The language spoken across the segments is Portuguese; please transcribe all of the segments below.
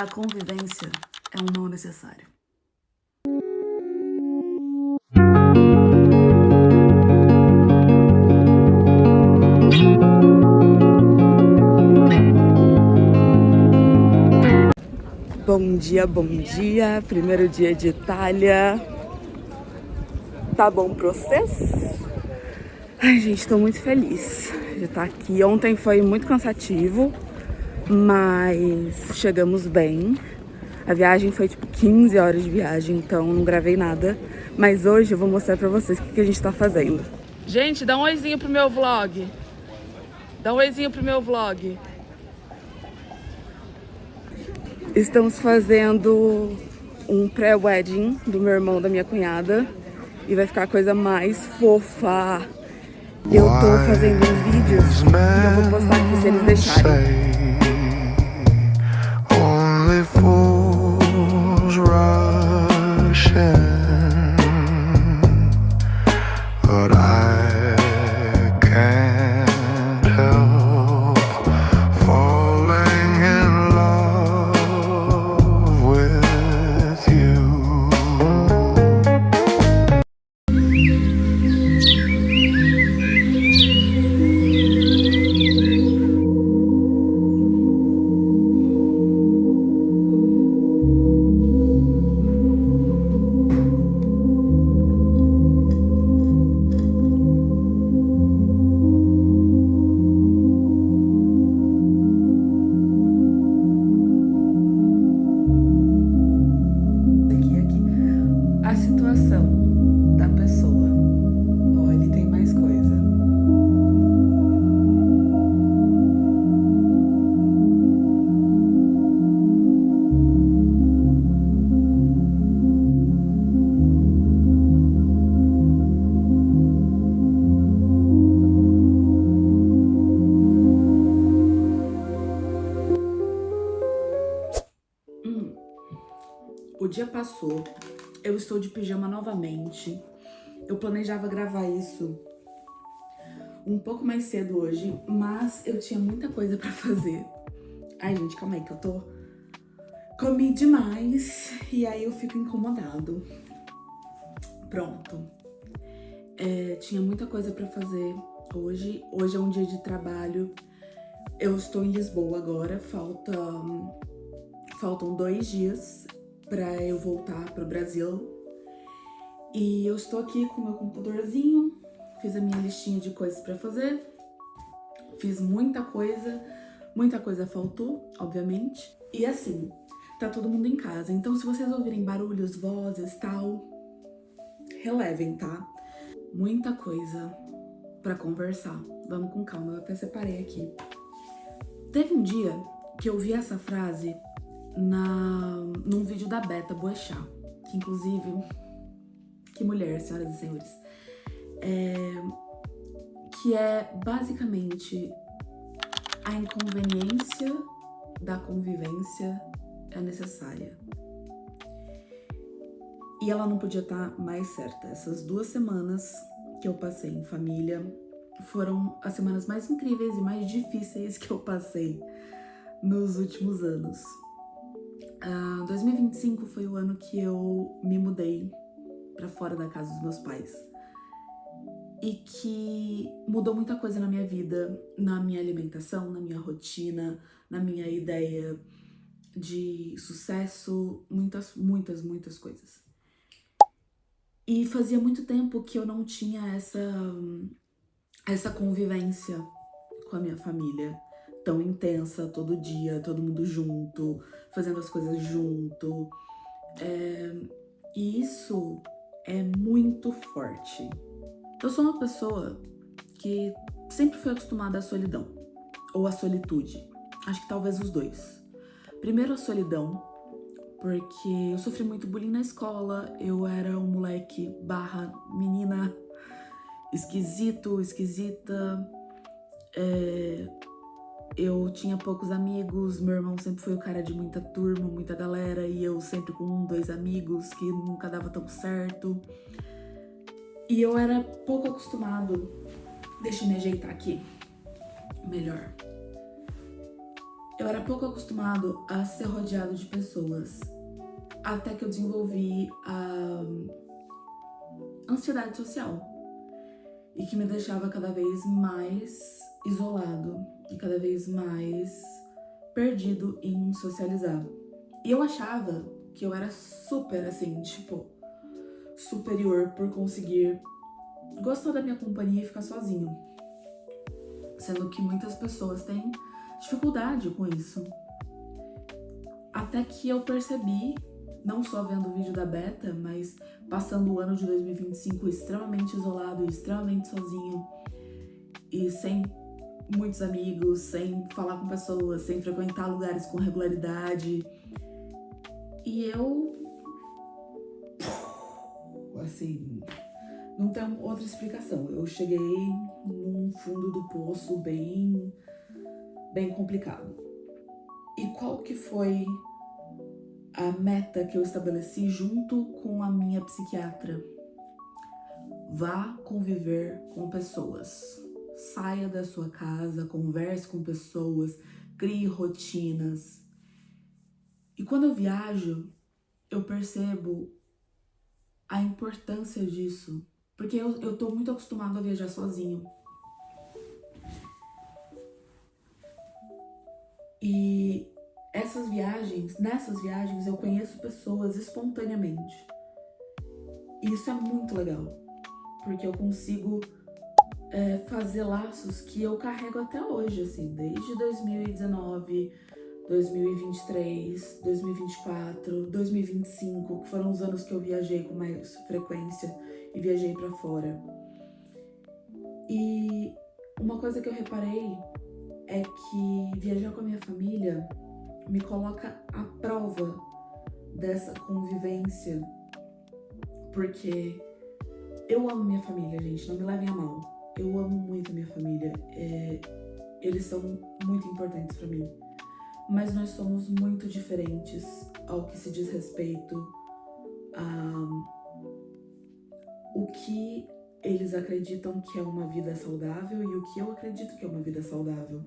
A convivência é um mal necessário. Bom dia, primeiro dia de Itália. Tá bom o processo? Ai, gente, tô muito feliz de estar aqui. Ontem foi muito cansativo, mas chegamos bem. A viagem foi tipo 15 horas de viagem, então não gravei nada. Mas hoje eu vou mostrar pra vocês o que a gente tá fazendo. Gente, dá um oizinho pro meu vlog. Dá um oizinho pro meu vlog. Estamos fazendo um pré-wedding do meu irmão, da minha cunhada. E vai ficar a coisa mais fofa. Eu tô fazendo uns vídeos e eu vou postar aqui se eles deixarem. Only fools rush in, but I can't help falling in love with you. A situação da pessoa. Ó, ele tem mais coisa. O dia passou, eu estou de pijama novamente. Eu planejava gravar isso um pouco mais cedo hoje, mas eu tinha muita coisa pra fazer. Ai, gente, calma aí que eu comi demais e aí eu fico incomodado. Pronto. Tinha muita coisa pra fazer hoje. Hoje é um dia de trabalho. Eu estou em Lisboa agora, faltam 2 dias pra eu voltar pro Brasil. E eu estou aqui com o meu computadorzinho, fiz a minha listinha de coisas pra fazer. Fiz muita coisa faltou, obviamente. E assim, tá todo mundo em casa, então se vocês ouvirem barulhos, vozes, tal, relevem, tá? Muita coisa pra conversar. Vamos com calma, eu até separei aqui. Teve um dia que eu vi essa frase num vídeo da Beta Boechat, que inclusive, que mulher, senhoras e senhores, que é basicamente a inconveniência da convivência é necessária. E ela não podia estar mais certa. Essas 2 semanas que eu passei em família foram as semanas mais incríveis e mais difíceis que eu passei nos últimos anos. 2025 foi o ano que eu me mudei pra fora da casa dos meus pais. E que mudou muita coisa na minha vida, na minha alimentação, na minha rotina, na minha ideia de sucesso, muitas coisas. E fazia muito tempo que eu não tinha essa convivência com a minha família tão intensa, todo dia, todo mundo junto, fazendo as coisas junto. E isso é muito forte. Eu sou uma pessoa que sempre foi acostumada à solidão, ou à solitude. Acho que talvez os dois. Primeiro a solidão, porque eu sofri muito bullying na escola, eu era um moleque / menina esquisita, eu tinha poucos amigos, meu irmão sempre foi o cara de muita turma, muita galera, e eu sempre com 1, 2 amigos, que nunca dava tão certo. E eu era pouco acostumado. Deixa eu me ajeitar aqui melhor. Eu era pouco acostumado a ser rodeado de pessoas, até que eu desenvolvi a ansiedade social e que me deixava cada vez mais isolado e cada vez mais perdido em socializar. E eu achava que eu era super assim, tipo, superior por conseguir gostar da minha companhia e ficar sozinho. Sendo que muitas pessoas têm dificuldade com isso. Até que eu percebi, não só vendo o vídeo da Beta, mas passando o ano de 2025 extremamente isolado e extremamente sozinho e sem muitos amigos, sem falar com pessoas, sem frequentar lugares com regularidade. E eu, assim, não tem outra explicação. Eu cheguei num fundo do poço bem complicado. E qual que foi a meta que eu estabeleci junto com a minha psiquiatra? Vá conviver com pessoas. Saia da sua casa, converse com pessoas, crie rotinas. E quando eu viajo, eu percebo a importância disso. Porque eu tô muito acostumado a viajar sozinho. E nessas viagens eu conheço pessoas espontaneamente. E isso é muito legal, porque eu consigo fazer laços que eu carrego até hoje, assim, desde 2019, 2023, 2024, 2025, que foram os anos que eu viajei com mais frequência e viajei pra fora. E uma coisa que eu reparei é que viajar com a minha família me coloca à prova dessa convivência, porque eu amo minha família, gente, não me levem a mal. Eu amo muito a minha família, eles são muito importantes pra mim, mas nós somos muito diferentes ao que se diz respeito a o que eles acreditam que é uma vida saudável e o que eu acredito que é uma vida saudável.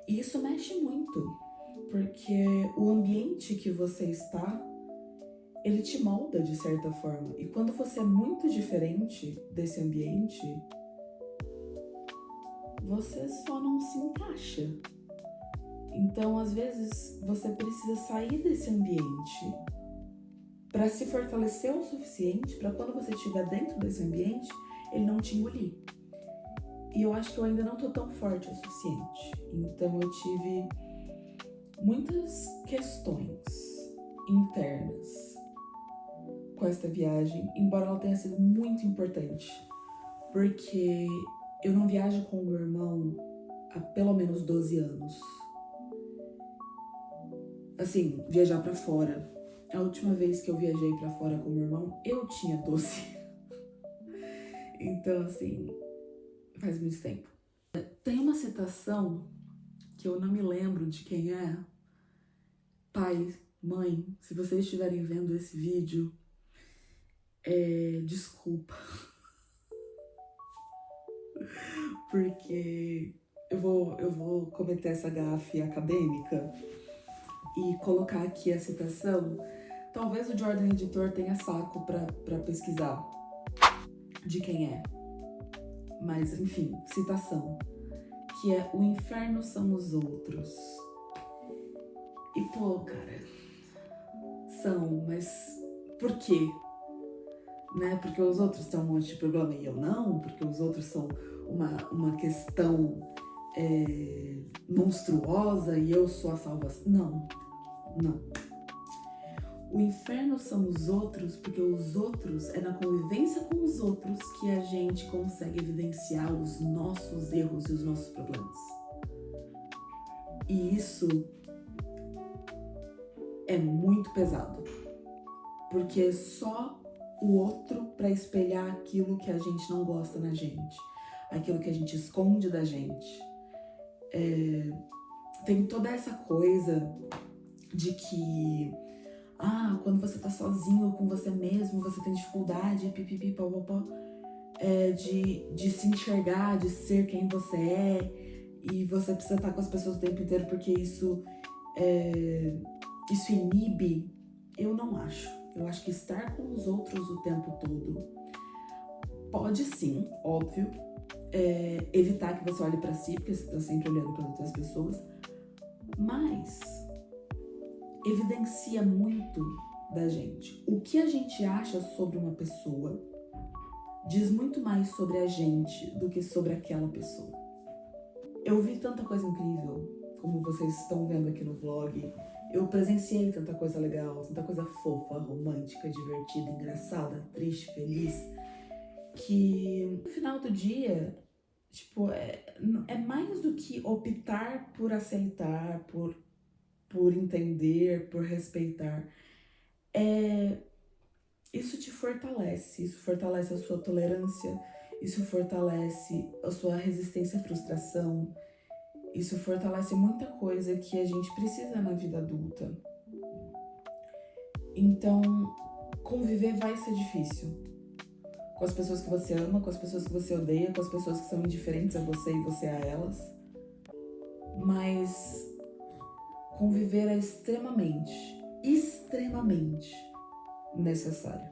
E isso mexe muito, porque o ambiente que você está, ele te molda de certa forma. E quando você é muito diferente desse ambiente, você só não se encaixa. Então, às vezes, você precisa sair desse ambiente para se fortalecer o suficiente para quando você estiver dentro desse ambiente, ele não te engolir. E eu acho que eu ainda não tô tão forte o suficiente. Então eu tive muitas questões internas com esta viagem, embora ela tenha sido muito importante, porque eu não viajo com o meu irmão há pelo menos 12 anos. Assim, viajar pra fora. A última vez que eu viajei pra fora com o meu irmão, eu tinha 12. Então, assim, faz muito tempo. Tem uma citação que eu não me lembro de quem é. Pai, mãe, se vocês estiverem vendo esse vídeo, desculpa. Porque eu vou cometer essa gafe acadêmica e colocar aqui a citação. Talvez o Jordan Editor tenha saco pra pesquisar de quem é. Mas, enfim, citação. Que é: o inferno são os outros. E, pô, cara, são, mas por quê? Né? Porque os outros têm um monte de problema e eu não? Porque os outros são uma questão monstruosa e eu sou a salvação? Não. O inferno são os outros, porque os outros, é na convivência com os outros que a gente consegue evidenciar os nossos erros e os nossos problemas. E isso é muito pesado, porque é só o outro para espelhar aquilo que a gente não gosta na gente, aquilo que a gente esconde da gente. Tem toda essa coisa de que quando você tá sozinho com você mesmo, você tem dificuldade, pipipi, papapá, de se enxergar, de ser quem você é, e você precisa estar com as pessoas o tempo inteiro porque isso inibe. Eu não acho. Eu acho que estar com os outros o tempo todo pode sim, óbvio, evitar que você olhe pra si, porque você tá sempre olhando para outras pessoas, mas evidencia muito da gente. O que a gente acha sobre uma pessoa diz muito mais sobre a gente do que sobre aquela pessoa. Eu vi tanta coisa incrível, como vocês estão vendo aqui no vlog. Eu presenciei tanta coisa legal, tanta coisa fofa, romântica, divertida, engraçada, triste, feliz, que no final do dia, tipo, é mais do que optar por aceitar, por entender, por respeitar. Isso te fortalece, isso fortalece a sua tolerância, isso fortalece a sua resistência à frustração, isso fortalece muita coisa que a gente precisa na vida adulta. Então, conviver vai ser difícil. Com as pessoas que você ama, com as pessoas que você odeia, com as pessoas que são indiferentes a você e você a elas. Mas conviver é extremamente necessário.